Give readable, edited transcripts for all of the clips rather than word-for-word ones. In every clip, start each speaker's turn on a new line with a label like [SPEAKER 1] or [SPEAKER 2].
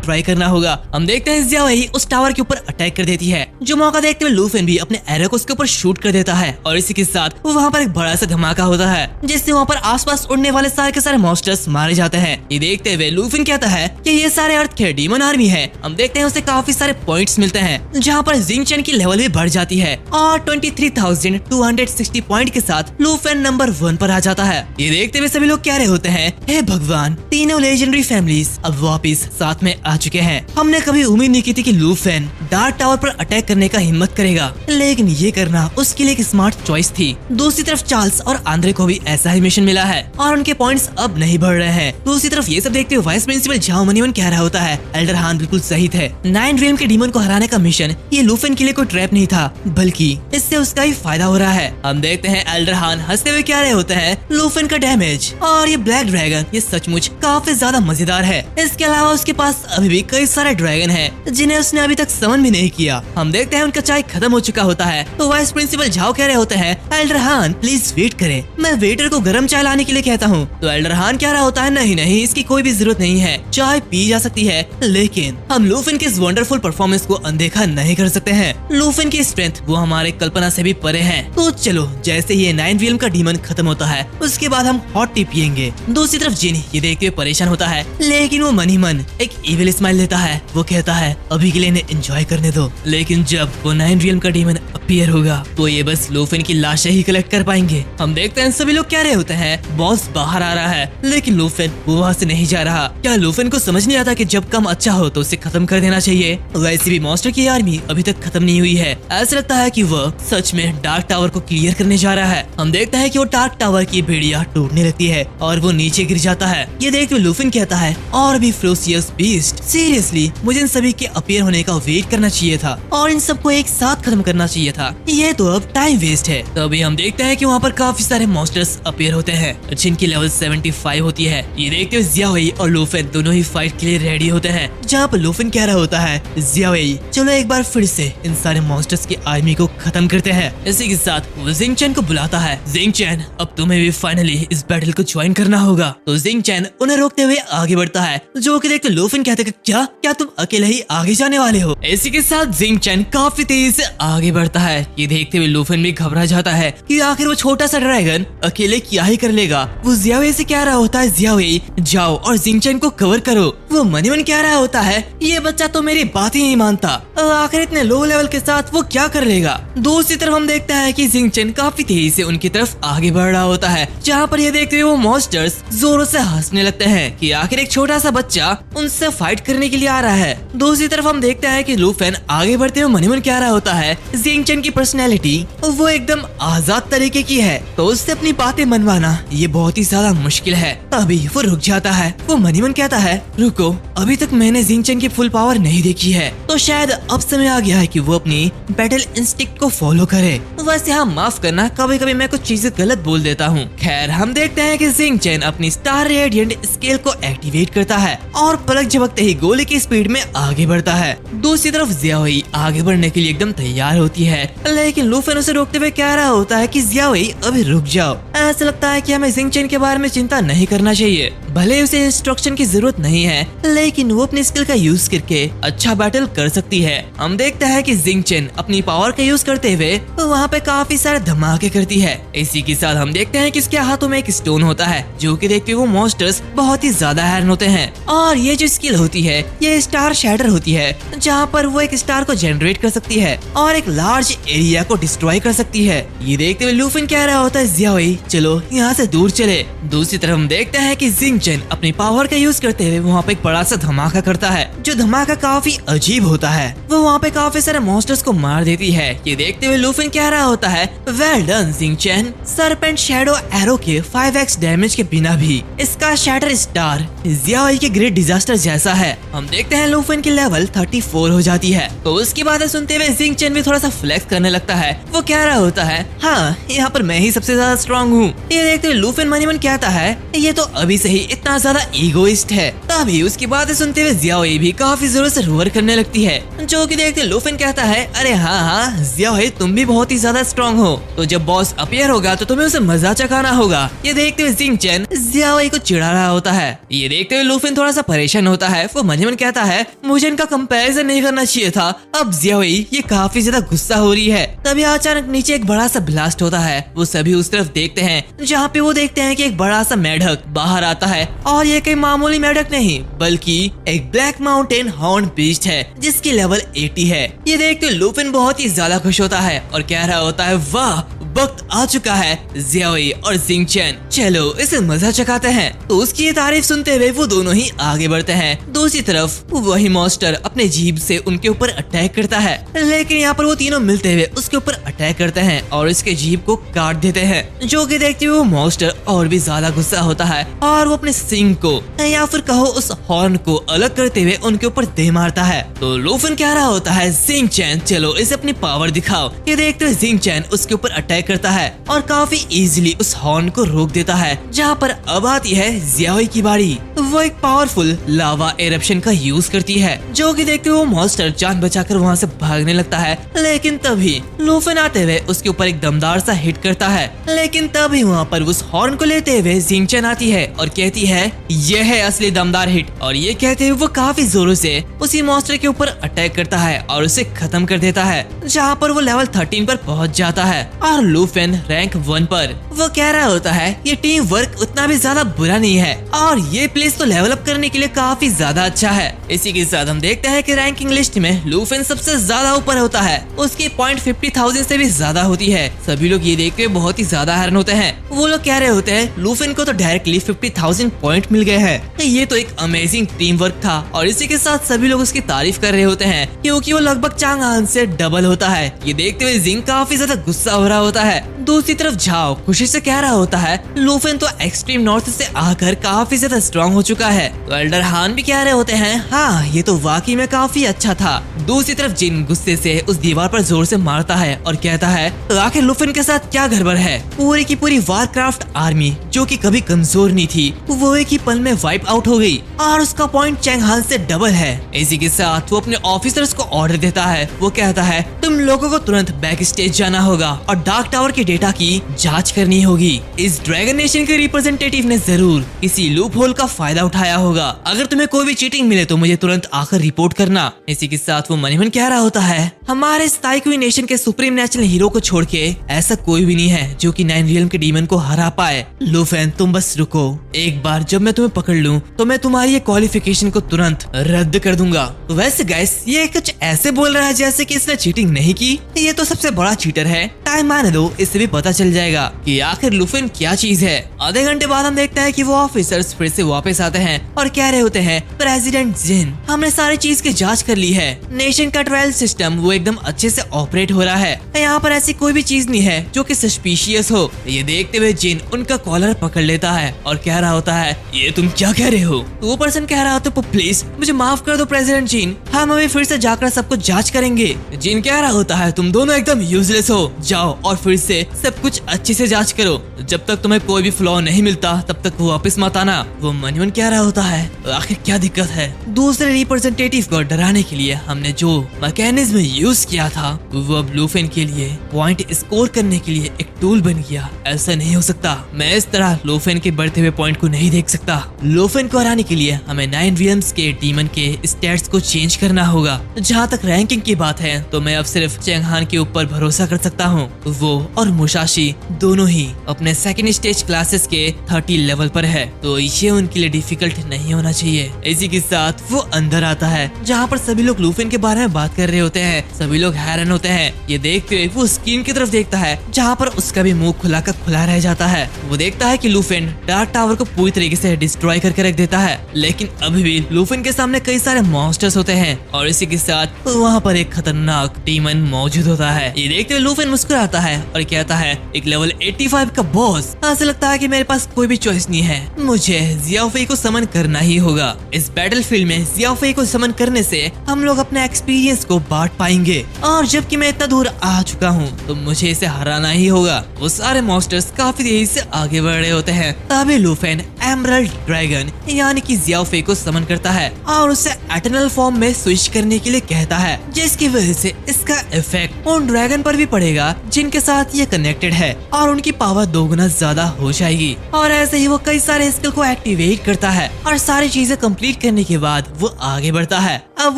[SPEAKER 1] Try करना होगा। हम देखते हैं जियाओ वही उस टावर के ऊपर अटैक कर देती है, जो मौका देखते हुए लूफेन भी अपने एरो को उसके ऊपर शूट कर देता है और इसी के साथ वहाँ पर एक बड़ा सा धमाका होता है, जिससे वहाँ पर आसपास उड़ने वाले सारे के सारे मॉन्स्टर्स मारे जाते हैं। ये देखते हुए लूफेन कहता है कि ये सारे अर्थ के डीमन आर्मी है। हम देखते हैं उसे काफी सारे पॉइंट्स मिलते हैं, जहाँ पर जिंगचैन की लेवल भी बढ़ जाती है और 23,260 पॉइंट के साथ लूफेन नंबर 1 पर आ जाता है। ये देखते हुए सभी लोग कह रहे होते हैं, हे भगवान, तीनों लेजेंडरी फैमिलीज अब वापिस साथ में आ चुके हैं। हमने कभी उम्मीद नहीं की थी कि लूफेन डार्क टावर पर अटैक करने का हिम्मत करेगा, लेकिन ये करना उसके लिए एक स्मार्ट चॉइस थी। दूसरी तरफ चार्ल्स और आंद्रे को भी ऐसा ही मिशन मिला है और उनके पॉइंट्स अब नहीं बढ़ रहे हैं। दूसरी तरफ ये सब देखते हुए वाइस प्रिंसिपल झाओ मनीवन कह रहा होता है, एल्डर हान बिल्कुल सही थे। 9 रियल्म के डीमन को हराने का मिशन ये लूफेन के लिए कोई ट्रैप नहीं था, बल्कि इससे उसका ही फायदा हो रहा है। हम देखते हैं एल्डर हान हंसते हुए कह रहे होते हैं, लूफेन का डैमेज और ये ब्लैक ड्रैगन ये सचमुच काफी ज्यादा मजेदार है। इसके अलावा उसके पास अभी भी कई सारे ड्रैगन हैं, जिन्हें उसने अभी तक समन भी नहीं किया। हम देखते हैं उनका चाय खत्म हो चुका होता है, तो वाइस प्रिंसिपल झाओ कह रहे होते हैं, एल्डर हान प्लीज वेट करें, मैं वेटर को गर्म चाय लाने के लिए कहता हूँ। तो एल्डर हान कह रहा होता है, नहीं नहीं, इसकी कोई भी जरूरत नहीं है, चाय पी जा सकती है, लेकिन हम लूफेन के इस वंडरफुल परफॉर्मेंस को अनदेखा नहीं कर सकते हैं। लूफेन की स्ट्रेंथ वो हमारे कल्पना से भी परे है। तो चलो, जैसे ये 9 रियल्म का डीमन खत्म होता है, उसके बाद हम हॉट टी पियेंगे। दूसरी तरफ जिन ये देखते हुए परेशान होता है, लेकिन वो मन ही मन एक इविल स्माइल लेता है। वो कहता है, अभी के लिए इन्हें एंजॉय करने दो, लेकिन जब वो 9 रियल्म का डीमन अपीयर होगा तो ये बस लूफेन की लाशें ही कलेक्ट कर पाएंगे। हम देखते हैं सभी लोग कह रहे होते हैं, बॉस बाहर आ रहा है, लेकिन लूफेन वो वहाँ से नहीं जा रहा। क्या लूफेन को समझ नहीं आता कि जब काम अच्छा हो तो उसे खत्म कर देना चाहिए? वैसे भी मॉन्स्टर की आर्मी अभी तक खत्म नहीं हुई है। ऐसा लगता है कि वह सच में डार्क टावर को क्लियर करने जा रहा है। हम देखते हैं कि वो डार्क टावर की बेड़िया टूटने लगती है और वो नीचे गिर जाता है। ये देख के लूफेन कहता है, और भी फ्रोसियस बीस्ट, सीरियसली मुझे इन सभी के अपीयर होने का वेट करना चाहिए था और इन सबको एक साथ खत्म करना चाहिए था। ये तो अब टाइम वेस्ट है। तभी हम देखते हैं कि वहाँ पर काफी सारे मॉन्स्टर्स अपीयर होते हैं, जिनकी लेवल 75 होती है। ये देखते हुए जियाओई और लूफेन दोनों ही फाइट के लिए रेडी होते हैं, जहाँ पर लूफेन कह रहा होता है, जियाओई चलो एक बार फिर से इन सारे मॉन्स्टर्स की आर्मी को खत्म करते हैं। इसी के साथ वो जिंगचैन को बुलाता है, जिंगचैन अब तुम्हें भी फाइनली इस बैटल को ज्वाइन करना होगा। तो जिंगचैन उन्हें रोकते हुए आगे बढ़ता है, जो कि देखते लूफेन कहते हैं, क्या तुम अकेले ही आगे जाने वाले हो? इसी के साथ जिंगचैन काफी तेजी से आगे बढ़ता है। ये देखते हुए लूफेन भी घबरा जाता है कि आखिर वो छोटा सा ड्रैगन अकेले क्या ही कर लेगा। वो जियाओई से कह रहा होता है, जियाओई जाओ और जिंगचैन को कवर करो। वो मन ही मन कह रहा होता है, ये बच्चा तो मेरी बात ही नहीं मानता, आखिर इतने लो लेवल के साथ वो क्या कर लेगा। दूसरी तरफ हम देखते हैं कि जिंगचैन काफी तेजी से उनकी तरफ आगे बढ़ रहा होता है, जहाँ पर ये देखते हुए वो मॉन्स्टर्स जोरों से हंसने लगते हैं कि आखिर एक छोटा सा बच्चा उनसे फाइट करने के लिए आ रहा है। दूसरी तरफ हम देखते हैं कि लूफेन आगे बढ़ते हुए मन ही मन कह रहा होता है, जिंगचैन की पर्सनैलिटी वो एकदम आजाद तरीके की है, तो उससे अपनी बातें मनवाना ये बहुत ही ज्यादा मुश्किल है। तभी वो रुक जाता है। वो मन ही मन कहता है, रुको, अभी तक मैंने जिंगचैन की फुल पावर नहीं देखी है, तो शायद अब समय आ गया है कि वो अपनी बैटल इंस्टिंक्ट को फॉलो करे। वैसे हाँ, माफ करना, कभी कभी मैं कुछ चीजें गलत बोल देता हूँ। खैर, हम देखते हैं कि जिंगचैन अपनी स्टार रेडिएंट स्केल को एक्टिवेट करता है और पलक झपकते ही गोली की स्पीड में आगे बढ़ता है। दूसरी तरफ जियाओई आगे बढ़ने के लिए एकदम तैयार होती है, लेकिन लूफेन उसे रोकते हुए कह रहा होता है कि जियाओई अभी रुक जाओ, ऐसा लगता है कि हमें जिंगचैन के बारे में चिंता नहीं करना चाहिए। भले उसे इंस्ट्रक्शन की जरूरत नहीं है, लेकिन वो अपनी स्किल का यूज करके अच्छा बैटल कर सकती है। हम देखते हैं कि जिंगचैन अपनी पावर का यूज करते हुए वहाँ पे काफी सारे धमाके करती है। इसी के साथ हम देखते हैं कि उसके हाथों में एक स्टोन होता है, जो कि देखते हुए वो मॉन्स्टर्स बहुत ही ज्यादा हैरान होते हैं। और ये जो स्किल होती है ये स्टार शैटर होती है, जहाँ पर वो एक स्टार को जनरेट कर सकती है और एक लार्ज एरिया को डिस्ट्रॉय कर सकती है। ये देखते हुए लूफेन कह रहा होता है, जियाओई चलो यहाँ से दूर चले। दूसरी तरफ हम देखते हैं कि जिंगचैन अपनी पावर का यूज करते हुए वहाँ पे एक बड़ा सा धमाका करता है, जो धमाका काफी अजीब होता है। वो वहाँ पे काफी सारे मॉन्स्टर्स को मार देती है। ये देखते हुए लूफेन कह रहा होता है, well done Jingchen, serpent shadow arrow के 5x डैमेज के बिना भी इसका शैटर स्टार जियाओई के ग्रेट डिजास्टर जैसा है। हम देखते हैं लूफेन की लेवल 34 हो जाती है, तो उसकी बातें सुनते हुए जिंगचैन भी थोड़ा सा फ्लेक्स करने लगता है। वो कह रहा होता है, हाँ यहाँ पर मैं ही सबसे ज्यादा स्ट्रॉन्ग हूँ। ये देखते हुए लूफेन मन ही मन कहता है, ये तो अभी से ही इतना ज्यादा ईगोइस्ट है। तभी उसकी बातें सुनते हुए जियाओई भी काफी जोर से रोअर करने लगती है, जो कि देखते लूफिन कहता है, अरे हाँ जियाओई तुम भी बहुत ही ज्यादा स्ट्रॉन्ग हो, तो जब बॉस अपीयर होगा तो तुम्हें उसे मजा चखाना होगा। ये देखते हुए जिंग चैन जियाओई को चिढ़ा रहा होता है। ये देखते हुए लूफिन थोड़ा सा परेशान होता है। वो मन ही मन कहता है, मुझे इनका कंपैरिजन नहीं करना चाहिए था। अब जियाओई ये काफी ज्यादा गुस्सा हो रही है। तभी अचानक नीचे एक बड़ा सा ब्लास्ट होता है। वो सभी उस तरफ देखते हैं, जहाँ पे वो देखते हैं कि एक बड़ा सा मेढक बाहर आता है और ये कोई मामूली मेढक नहीं बल्कि एक ब्लैक माउंटेन हॉर्न बीस्ट है जिसकी लेवल 80 है। ये देखते लूफिन बहुत ही ज्यादा खुश होता है और कह रहा होता है, वाह वक्त आ चुका है जियाओई और जिंग चैन, चलो इसे मजा चखाते हैं। तो उसकी ये तारीफ सुनते हुए वो दोनों ही आगे बढ़ते हैं। दूसरी तरफ वही मॉन्स्टर अपने जीभ से उनके ऊपर अटैक करता है, लेकिन यहाँ पर वो तीनों मिलते हुए उसके ऊपर अटैक करते हैं और इसके जीभ को काट देते हैं, जो कि देखते हुए वो मॉन्स्टर और भी ज्यादा गुस्सा होता है और वो अपने सिंग को या फिर कहो उस हॉर्न को अलग करते हुए उनके ऊपर दे मारता है। तो लूफिन कह रहा होता है, जिंग चैन चलो इसे अपनी पावर दिखाओ। ये देखते हुए जिंग चैन उसके ऊपर अटैक करता है और काफी इजीली उस हॉर्न को रोक देता है। जहाँ पर अब आती है जियाओई की बारी। वो एक पावरफुल लावा एरप्शन का यूज करती है, जो कि देखते हुए वो मॉन्स्टर जान बचाकर वहाँ से भागने लगता है। लेकिन तभी लूफिन आते हुए उसके ऊपर एक दमदार सा हिट करता है। लेकिन तभी वहाँ पर उस हॉर्न को लेते हुए जिंग चैन आती है और कहती है, यह है असली दमदार हिट। और ये कहते हुए वो काफी जोरों से उसी मॉन्स्टर के ऊपर अटैक करता है और उसे खत्म कर देता है, जहाँ पर वो लेवल 13 पर पहुँच जाता है और लूफिन रैंक 1 पर। वो कह रहा होता है, ये टीम वर्क उतना भी ज्यादा बुरा नहीं है और ये प्लेस तो लेवल अप करने के लिए काफी ज्यादा अच्छा है। इसी के साथ हम देखते हैं कि रैंकिंग लिस्ट में लूफिन सबसे ज्यादा ऊपर होता है। उसकी पॉइंट 50,000 से भी ज्यादा होती है। सभी लोग ये देख के बहुत ही ज्यादा हैरान होते हैं। वो लोग कह रहे होते हैं, लूफिन को तो डायरेक्टली 50,000 पॉइंट मिल गए हैं। ये तो एक अमेजिंग टीम वर्क था। और इसी के साथ सभी लोग उसकी तारीफ कर रहे होते हैं, क्योंकि वो लगभग चांग से डबल होता है। ये देखते हुए जिंग काफी ज्यादा गुस्सा हो रहा होता है। दूसरी तरफ झाओ खुशी से कह रहा होता है, लूफिन तो एक्सट्रीम नॉर्थ से आकर काफी ज्यादा स्ट्रॉन्ग हो चुका है। तो एल्डर हान भी कह रहे होते हैं, हाँ ये तो वाकई में काफी अच्छा था। दूसरी तरफ जिन गुस्से से उस दीवार पर जोर से मारता है और कहता है, तो आखिर लूफिन के साथ क्या गड़बड़ है। पूरी की पूरी वारक्राफ्ट आर्मी जो कि कभी कमजोर नहीं थी, वो एक ही पल में वाइप आउट हो गई और उसका पॉइंट चैंग हान से डबल है। इसी के साथ वो अपने ऑफिसर्स को ऑर्डर देता है। वो कहता है, तुम लोगों को तुरंत बैक स्टेज जाना होगा और डार्क टावर के डेटा की जांच करनी होगी। इस ड्रैगन नेशन के रिप्रेजेंटेटिव ने जरूर किसी लूप होल का फायदा उठाया होगा। अगर तुम्हें कोई भी चीटिंग मिले तो मुझे तुरंत आकर रिपोर्ट करना। इसी के साथ वो मन ही मन कह रहा होता है, हमारे स्ताइक्वी नेशन के सुप्रीम नेशनल हीरो को छोड़ के ऐसा कोई भी नहीं है जो कि 9 रियल्म के डीमन को हरा पाए। लूफिन तुम बस रुको, एक बार जब मैं तुम्हें पकड़ लूं तो मैं तुम्हारी ये क्वालिफिकेशन को तुरंत रद्द कर दूंगा। तो वैसे गाइस ये कुछ ऐसे बोल रहा है जैसे कि इसने चीटिंग नहीं की। ये तो सबसे बड़ा चीटर है। टाइम आने दो, इससे भी पता चल जाएगा कि आखिर लूफिन क्या चीज है। आधे घंटे बाद हम देखते हैं कि वो ऑफिसर्स फिर से वापस आते हैं और कह रहे होते हैं, प्रेसिडेंट जिन हमने सारी चीज की जांच कर ली है। नेशन का ट्रायल सिस्टम वो एकदम अच्छे से ऑपरेट हो रहा है। यहाँ पर ऐसी कोई भी चीज नहीं है जो कि सस्पिशियस हो। ये देखते हुए जिन उनका कॉलर पकड़ लेता है और कह रहा होता है, ये तुम क्या कह रहे हो। तो वो पर्सन कह रहा होता है, प्लीज मुझे माफ कर दो प्रेसिडेंट जिन, हम अभी फिर से जाकर सब कुछ जांच करेंगे। जिन कह रहा होता है, तुम दोनों एकदम यूजलेस हो, जाओ और फिर से सब कुछ अच्छे से जांच करो। जब तक तुम्हें कोई भी फ्लॉ नहीं मिलता तब तक वो वापस मत आना। वो मन ही मन कह रहा होता है, आखिर क्या दिक्कत है। दूसरे रिप्रेजेंटेटिव को डराने के लिए हमने जो मैकेनिज्म यूज किया था वो अब लूफिन के लिए पॉइंट स्कोर करने के लिए एक टूल बन गया। ऐसा नहीं हो सकता, मैं इस तरह लूफिन के बढ़ते हुए पॉइंट को नहीं देख सकता। लूफिन को हराने के लिए हमें 9 रियल्म्स के डीमन के स्टैट्स को चेंज करना होगा। जहाँ तक रैंकिंग की बात है तो मैं अब सिर्फ चैंग हान के ऊपर भरोसा कर सकता हूँ। वो और मुसाशी दोनों ही अपने सेकंड स्टेज क्लासेस के 30 लेवल पर है, तो ये उनके लिए डिफिकल्ट नहीं होना चाहिए। इसी के साथ वो अंदर आता है जहाँ पर सभी लोग लूफिन के बारे में बात कर रहे होते हैं। सभी लोग हैरान होते हैं। ये देखते हुए वो स्क्रीन की तरफ देखता है जहाँ पर उसका भी मुंह खुला का खुला रह जाता है। वो देखता है कि लूफिन डार्क टावर को पूरी तरीके से डिस्ट्रॉय करके रख देता है, लेकिन अभी भी लूफिन के सामने कई सारे मॉन्स्टर्स होते हैं और इसी के साथ वहाँ पर एक खतरनाक डीमन मौजूद होता है। ये देखते हुए लूफिन मुस्कुराता है और कहता है, एक लेवल 85 का बॉस, ऐसा लगता है कि मेरे पास कोई भी चॉइस नहीं है, मुझे जियाओ फेई को समन करना ही होगा। इस बैटलफील्ड में जियाओ फेई को समन करने से हम लोग अपने एक्सपीरियंस को बांट पाएंगे। जाएंगे और जबकि मैं इतना दूर आ चुका हूँ तो मुझे इसे हराना ही होगा। वो सारे मॉन्स्टर्स काफी तेजी से आगे बढ़ रहे होते हैं। तभी लूफेन एमरल्ड ड्रैगन यानी कि जियाओ फेई को समन करता है और उसे एटर्नल फॉर्म में स्विच करने के लिए कहता है, जिसकी वजह से इसका इफेक्ट उन ड्रैगन पर भी पड़ेगा जिनके साथ ये कनेक्टेड है और उनकी पावर 2 गुना ज्यादा हो जाएगी। और ऐसे ही वो कई सारे स्किल को एक्टिवेट करता है और सारी चीजें कंप्लीट करने के बाद वो आगे बढ़ता है। अब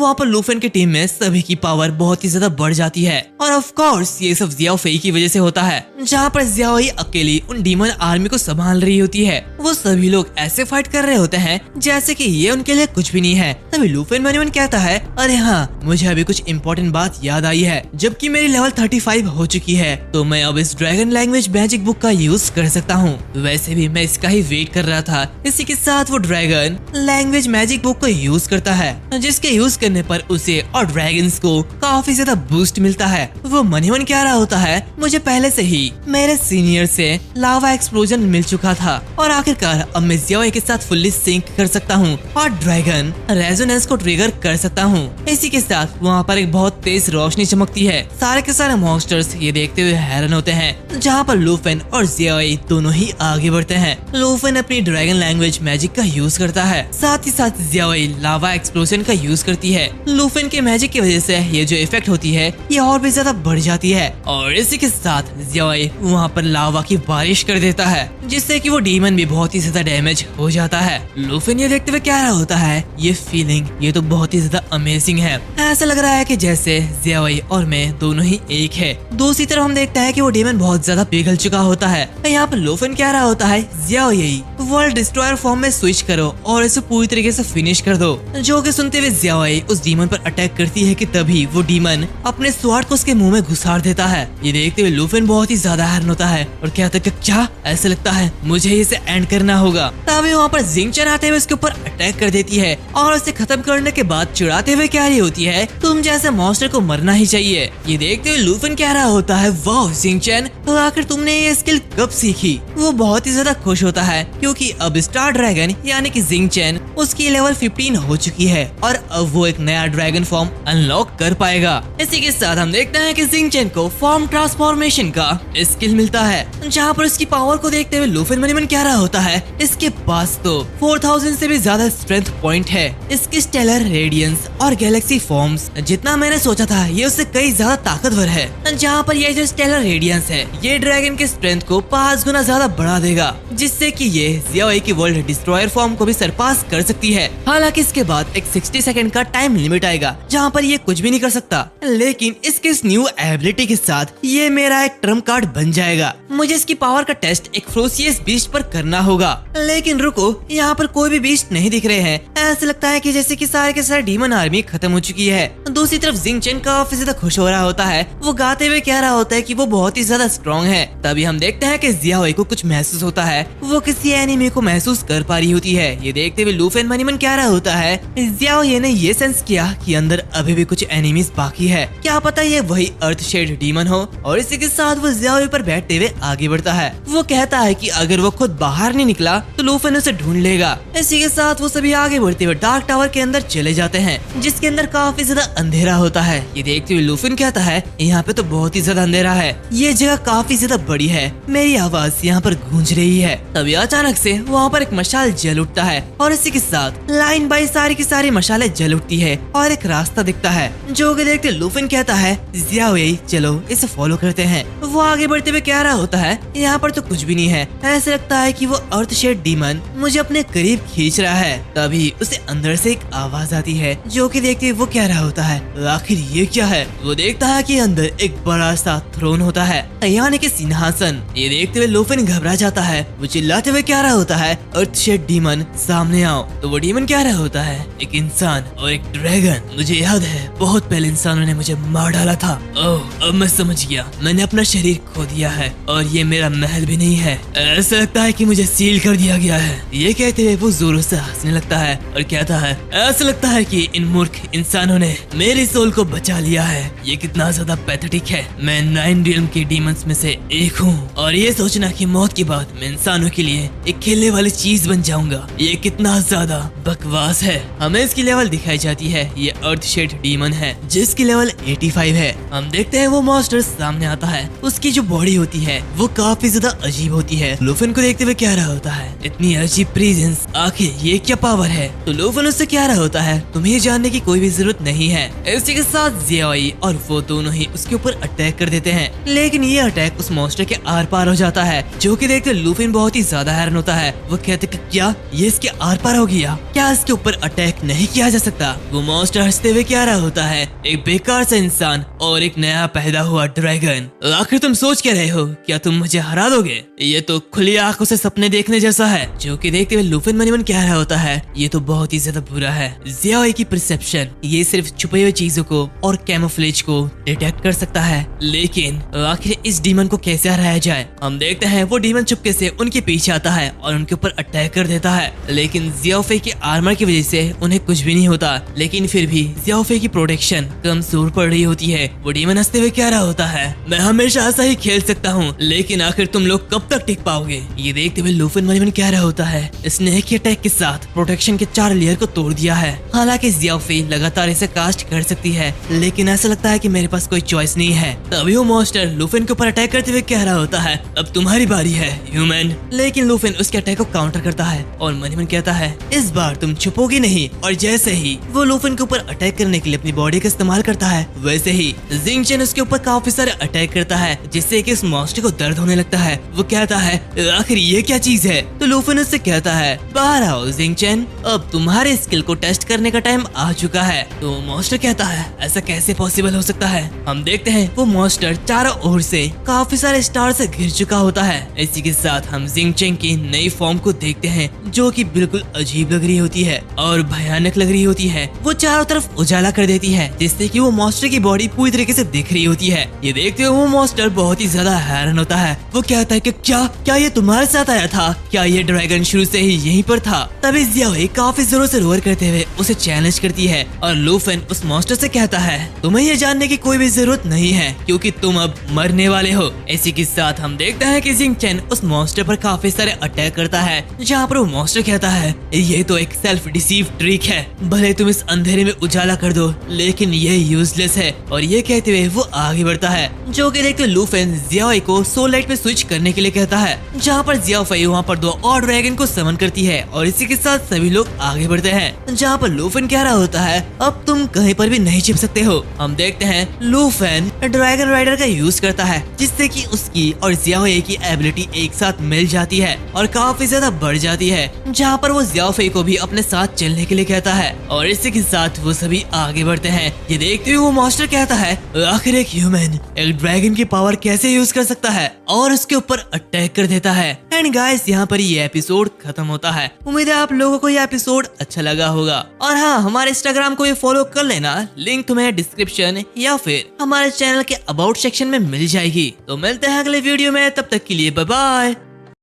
[SPEAKER 1] वहाँ पर लूफेन की टीम में सभी की पावर बहुत ही ज्यादा बढ़ जाती है और ऑफ कोर्स ये सब जियाओ फेई की वजह से होता है। जहाँ पर जियाओ ही अकेली उन डीमन आर्मी को संभाल रही होती है। वो सभी लोग ऐसे फाइट कर रहे होते हैं जैसे कि ये उनके लिए कुछ भी नहीं है। तभी लूफेन मन ही मन कहता है, अरे हाँ, मुझे अभी कुछ इम्पोर्टेंट बात याद आई है। जबकि मेरी लेवल 35 हो चुकी है तो मैं अब इस ड्रैगन लैंग्वेज मैजिक बुक का यूज कर सकता हूँ। वैसे भी मैं इसका ही वेट कर रहा था। इसी के साथ वो ड्रैगन लैंग्वेज मैजिक बुक को यूज करता है, जिसके यूज करने पर उसे और ड्रैगन्स को काफी ज्यादा बूस्ट मिलता है। वो मन ही मन कह रहा होता है, मुझे पहले से ही मेरे सीनियर से लावा एक्सप्लोजन मिल चुका था और आखिरकार अब मैं जियाओ के साथ फुल्ली सिंक कर सकता हूँ और ड्रैगन रेजोनेंस को ट्रिगर कर सकता हूँ। इसी के साथ वहाँ पर एक बहुत तेज रोशनी चमकती है। सारे के सारे मॉन्स्टर्स ये देखते हुए हैरान होते हैं। जहाँ पर लूफेन और जियाओ दोनों ही आगे बढ़ते हैं। लूफेन अपनी ड्रैगन लैंग्वेज मैजिक का यूज करता है, साथ ही साथ जियाओ लावा एक्सप्लोजन का यूज करती है। लूफेन के मैजिक की वजह से ये जो इफेक्ट होती है ये और भी ज्यादा बढ़ जाती है और इसी के साथ जियाओ वहाँ पर लावा की बारिश कर देता है, जिससे कि वो डीमन भी बहुत ही ज्यादा डैमेज हो जाता है। लूफेन ये देखते हुए कह रहा होता है, ये फीलिंग ये तो बहुत ही ज्यादा अमेजिंग है। ऐसा लग रहा है कि जैसे जियाओ और मैं दोनों ही एक है। दूसरी तरफ हम देखते हैं कि वो डीमन बहुत ज्यादा पिघल चुका होता है। यहाँ पर लूफेन कह रहा होता है, जियाओ वर्ल्ड डिस्ट्रॉयर फॉर्म में स्विच करो और इसे पूरी तरीके से फिनिश कर दो। जो कि सुनते हुए जियाओ उस डीमन पर अटैक करती है कि तभी वो डीमन अपने स्वॉर्ड को उसके मुंह में घुसाड़ देता है। ये देखते हुए लूफेन बहुत ही ज्यादा हैरान होता है और कहता है कि क्या ऐसा लगता है मुझे इसे एंड करना होगा। तभी वहाँ पर जिंगचन आते हुए उसके ऊपर अटैक कर देती है और उसे खत्म करने के बाद चिढ़ाते हुए कह रही होती है, तुम जैसे मॉन्स्टर को मरना ही चाहिए। ये देखते हुए लूफेन कह रहा होता है, वाह जिंगचन, तो आखिर तुमने ये स्किल कब सीखी। वो बहुत ही ज्यादा खुश होता है क्योंकि अब स्टार ड्रैगन यानी कि जिंगचन उसकी लेवल 15 हो चुकी है और अब वो एक नया ड्रैगन फॉर्म अनलॉक कर पाएगा। इसी के साथ हम देखते हैं कि जिंगचन को फॉर्म ट्रांसफॉर्मेशन का स्किल मिलता है, जहाँ पर इसकी पावर को देखते हुए लूफेन मन ही मन कह रहा होता है, इसके पास तो 4000 से भी ज्यादा स्ट्रेंथ पॉइंट है। इसकी स्टेलर रेडियंस और गैलेक्सी फॉर्म्स जितना मैंने सोचा था ये उससे कई ज्यादा ताकतवर है। जहाँ पर ये जो स्टेलर रेडियंस है ये ड्रैगन के स्ट्रेंथ को 5 गुना ज्यादा बढ़ा देगा, जिससे कि ये जियाओ की वर्ल्ड डिस्ट्रॉयर फॉर्म को भी सरपास कर सकती है। हालांकि इसके बाद एक 60 सेकंड का टाइम लिमिट आएगा जहाँ पर ये कुछ भी नहीं कर सकता, लेकिन इसके इस न्यू एबिलिटी के साथ ये मेरा एक ट्रम्प कार्ड बन जाएगा। मुझे इसकी पावर का टेस्ट एक फ्रोसियस बीस्ट पर करना होगा। लेकिन रुको, यहाँ पर कोई भी बीस्ट नहीं दिख रहे हैं। ऐसा लगता है कि जैसे कि सारे के सारे डीमन आर्मी खत्म हो चुकी है। दूसरी तरफ जिंगचन काफी ज्यादा खुश हो रहा होता है। वो गाते हुए कह रहा होता है कि वो बहुत ही ज्यादा स्ट्रॉन्ग है। तभी हम देखते हैं कि जियाओ को कुछ महसूस होता है। वो किसी एनिमी को महसूस कर पा रही होती है। ये देखते हुए लूफेन मन ही मन कह रहा होता है, जियाओ ने ये सेंस किया कि अंदर अभी भी कुछ एनिमीज बाकी है। क्या पता ये वही अर्थ शेड डीमन हो। और इसी के साथ वो जियाओ पर बैठते हुए आगे बढ़ता है। वो कहता है कि अगर वो खुद बाहर नहीं निकला तो लूफेन उसे ढूंढ लेगा। इसी के साथ वो सभी आगे बढ़ते हुए डार्क टावर के अंदर चले जाते हैं, जिसके अंदर काफी ज्यादा अंधेरा होता है। ये देखते हुए लूफेन कहता है, यहाँ पे तो बहुत ही ज्यादा अंधेरा है। ये जगह काफी ज्यादा बड़ी है, मेरी आवाज यहाँ पर गूंज रही है। तभी अचानक से वहाँ पर एक मशाल जल उठता है और इसी के साथ लाइन बाई सारी की सारी मशालें जल उठती है और एक रास्ता दिखता है, जो कि देखते लूफेन कहता है, जियाओ चलो इसे फॉलो करते हैं। वो आगे बढ़ते हुए कह रहा होता है, यहाँ पर तो कुछ भी नहीं है। ऐसा लगता है कि वो अर्थ शेड डीमन मुझे अपने करीब खींच रहा है। तभी उसे अंदर से एक आवाज आती है, जो कि देखते वो कह रहा होता है, आखिर ये क्या है। वो देखता है कि अंदर एक बड़ा सा थ्रोन होता है, यानी कि सिंहासन। ये देखते हुए लूफेन घबरा जाता है। वो चिल्लाते हुए कह रहा होता है, अर्थ शेड डीमन सामने आओ। तो वो डीमन कह रहा होता है, एक इंसान और एक ड्रैगन। मुझे याद है बहुत पहले इंसानों ने मुझे मार डाला था। ओह अब मैं समझ गया, मैंने अपना शरीर खो दिया है और ये मेरा महल भी नहीं है। ऐसा लगता है कि मुझे सील कर दिया गया है। ये कहते हुए वो जोरों से हंसने लगता है और कहता है, ऐसा लगता है कि इन मूर्ख इंसानों ने मेरी सोल को बचा लिया है। ये कितना ज्यादा पैथेटिक है। मैं 9 रियल्म के डीमंस में से एक हूँ और ये सोचना कि मौत के बाद मैं इंसानों के लिए एक खेलने वाली चीज बन जाऊंगा, ये कितना ज्यादा बकवास है। हमें इसकी लेवल दिखाई जाती है, ये अर्थशेड डीमन है जिसकी लेवल 85 है। हम देखते हैं वो मॉन्स्टर सामने आता है, उसकी जो बॉडी होती है वो काफी ज्यादा अजीब होती है। लूफन को देखते हुए कह रहा होता है, इतनी अजीब प्रेजेंस, आखिर ये क्या पावर है? तो लूफन उससे कह रहा होता है, तुम्हें ये जानने की कोई भी जरूरत नहीं है। इसी के साथ जियाओई और वो दोनों ही उसके ऊपर अटैक कर देते हैं, लेकिन ये अटैक उस मॉन्स्टर के आर पार हो जाता है, जो कि देखकर लूफिन बहुत ही ज्यादा हैरान होता है। वो कहते कि क्या ये इसके आर पार हो गया? क्या इसके ऊपर अटैक नहीं किया जा सकता? वो मॉन्स्टर हंसते हुए कह रहा होता है, एक बेकार सा इंसान और एक नया पैदा हुआ ड्रैगन, आखिर तुम सोच क्या रहे हो? क्या तुम मुझे हरा दोगे? ये तो खुली आंखों से सपने देखने जैसा है। जो कि देखते हुए लूफिन मन ही मन कह रहा होता है, ये तो बहुत ही ज्यादा बुरा है। जियाओई की परसेप्शन ये सिर्फ छुपे हुए चीजों को और कैमोफ्लेज को डिटेक्ट कर सकता है, लेकिन आखिर इस डीमन को कैसे हराया जाए? हम देखते हैं वो डीमन चुपके से उनके पीछे आता है और उनके ऊपर अटैक कर देता है, लेकिन जियाओफे के आर्मर की वजह से उन्हें कुछ भी नहीं होता। लेकिन फिर भी जियाओफे की प्रोटेक्शन कमजोर पड़ रही होती है। वो डीमन हंसते हुए कह रहा होता है, मैं हमेशा ऐसा ही खेल सकता हूँ, लेकिन आखिर तुम लोग कब तक टिक पाओगे? ये देखते हुए लूफिन मन ही मन कह रहा होता है, इसने एक अटैक के साथ प्रोटेक्शन के 4 लेयर को तोड़ दिया है। हालांकि जियाओफे लगातार इसे कास्ट कर सकती है, लेकिन ऐसा लगता है कि मेरे पास कोई चॉइस नहीं है। तभी वो मॉन्स्टर लूफिन के ऊपर अटैक करते हुए कह रहा होता है, अब तुम्हारी बारी है ह्यूमन। लेकिन लूफिन उसके अटैक को काउंटर करता है और मन ही मन कहता है, इस बार तुम छुपोगी नहीं। और जैसे ही वो लूफिन के ऊपर अटैक करने के लिए अपनी बॉडी का इस्तेमाल करता है, वैसे ही जिंगचेन उसके ऊपर काफी सारे अटैक करता है, जिससे कि इस मॉन्स्टर को दर्द होने लगता है। वो कहता है, आखिर ये क्या चीज है? तो लूफिन उससे कहता है, बाहर आओ जिंगचेन, अब तुम्हारे स्किल को टेस्ट करने का टाइम आ चुका है। तो मॉन्स्टर कहता है, ऐसा कैसे पॉसिबल हो सकता है? हम देखते हैं वो मॉन्स्टर चारों ओर से काफी सारे स्टार से घिर चुका होता है। इसी के साथ हम जिंगचेन की नई फॉर्म को देखते हैं, जो कि बिल्कुल अजीब लग रही होती है और भयानक लग रही होती है। वो चारों तरफ उजाला कर देती है, जिससे कि वो मॉन्स्टर की बॉडी पूरी तरीके से दिख रही होती है। ये देखते हुए वो मॉन्स्टर बहुत ही ज्यादा हैरान होता है। वो कहता है कि क्या ये तुम्हारे साथ आया था? क्या ये ड्रैगन शुरू से ही यहीं पर था? तभी जियाओई काफी जोरों से रोर करते हुए उसे चैलेंज करती है और लूफिन उस मॉन्स्टर से कहता है, तुम्हें ये जानने की कोई भी जरूरत नहीं है, क्योंकि तुम अब मरने वाले हो। इसी के साथ हम देखते हैं कि जिंगचेन उस मॉन्स्टर पर काफी सारे अटैक करता है, जहाँ पर वो मॉन्स्टर कहता है, ये तो एक सेल्फ डिसीव ट्रिक है, भले तुम इस अंधेरे में उजाला कर दो, लेकिन ये यूजलेस है। और ये कहते हुए वो आगे बढ़ता है, जो कि देखते लूफिन जियाओई को सोल लाइट में स्विच करने के लिए कहता है, जहाँ पर जियाओई वहाँ पर 2 और ड्रैगन को समन करती है और इसी के साथ सभी लोग आगे बढ़ते हैं, जहाँ पर लूफिन कह रहा होता है, अब तुम कहीं पर भी नहीं छिप सकते हो। हम देखते हैं लूफिन ड्रैगन राइडर का यूज करता है, जिससे कि उसकी और जियाओई की एबिलिटी एक साथ मिल जाती है और काफी ज्यादा बढ़ जाती है, जहाँ पर वो जियाओई को भी अपने साथ चलने के लिए कहता है और इसी के साथ वो सभी आगे बढ़ते हैं। ये देखते हुए वो मॉन्स्टर कहता है, आखिर एक ह्यूमन एक ड्रैगन की पावर कैसे यूज कर सकता है, और उसके ऊपर अटैक कर देता है। एंड गाइस, यहाँ पर ये एपिसोड खत्म होता है। उम्मीद है आप लोगों को ये एपिसोड अच्छा लगा होगा। और हाँ, हमारे इंस्टाग्राम को भी फॉलो कर लेना, लिंक तुम्हें डिस्क्रिप्शन या फिर हमारे चैनल के अबाउट सेक्शन में मिल जाएगी। तो मिलते हैं अगले वीडियो में, तब तक के लिए बाय बाय।